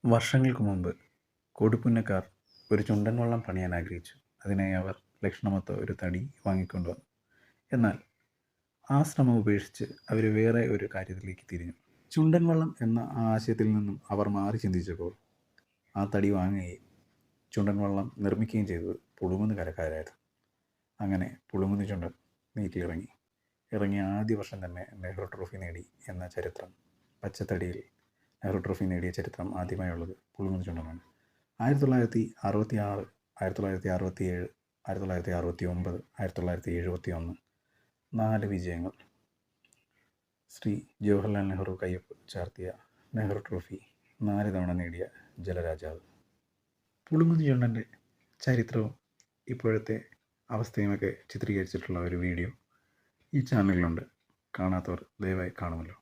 വർഷങ്ങൾക്ക് മുമ്പ് കോടിപ്പുന്നക്കാർ ഒരു ചുണ്ടൻ വള്ളം പണിയാൻ ആഗ്രഹിച്ചു. അതിനായി അവർ ലക്ഷണമൊത്ത ഒരു തടി വാങ്ങിക്കൊണ്ടുവന്നു. എന്നാൽ ആ ശ്രമം ഉപേക്ഷിച്ച് അവർ വേറെ ഒരു കാര്യത്തിലേക്ക് തിരിഞ്ഞു. ചുണ്ടൻ വള്ളം എന്ന ആ ആശയത്തിൽ നിന്നും അവർ മാറി ചിന്തിച്ചപ്പോൾ ആ തടി വാങ്ങുകയും ചുണ്ടൻ വള്ളം നിർമ്മിക്കുകയും ചെയ്തത് പുളിങ്കുന്ന് കരക്കാരായിരുന്നു. അങ്ങനെ പുളിങ്കുന്ന് ചുണ്ടൻ ഇറങ്ങിയ ആദ്യ വർഷം തന്നെ നെഹ്റു ട്രോഫി നേടി എന്ന ചരിത്രം, പച്ചത്തടിയിൽ നെഹ്റു ട്രോഫി നേടിയ ചരിത്രം ആദ്യമായുള്ളത് പുളിങ്കുന്ന് ചുണ്ടനാണ്. 1966, 1967, 1969, 1971 4 വിജയങ്ങൾ. ശ്രീ ജവഹർലാൽ നെഹ്റു കയ്യൊപ്പ് ചാർത്തിയ നെഹ്റു ട്രോഫി 4 തവണ നേടിയ ജലരാജാവ്. പുളിങ്കുന്ന് ചുണ്ടൻ്റെ ചരിത്രവും ഇപ്പോഴത്തെ അവസ്ഥയുമൊക്കെ ചിത്രീകരിച്ചിട്ടുള്ള ഒരു വീഡിയോ ഈ ചാനലിലുണ്ട്. കാണാത്തവർ ദയവായി കാണുമല്ലോ.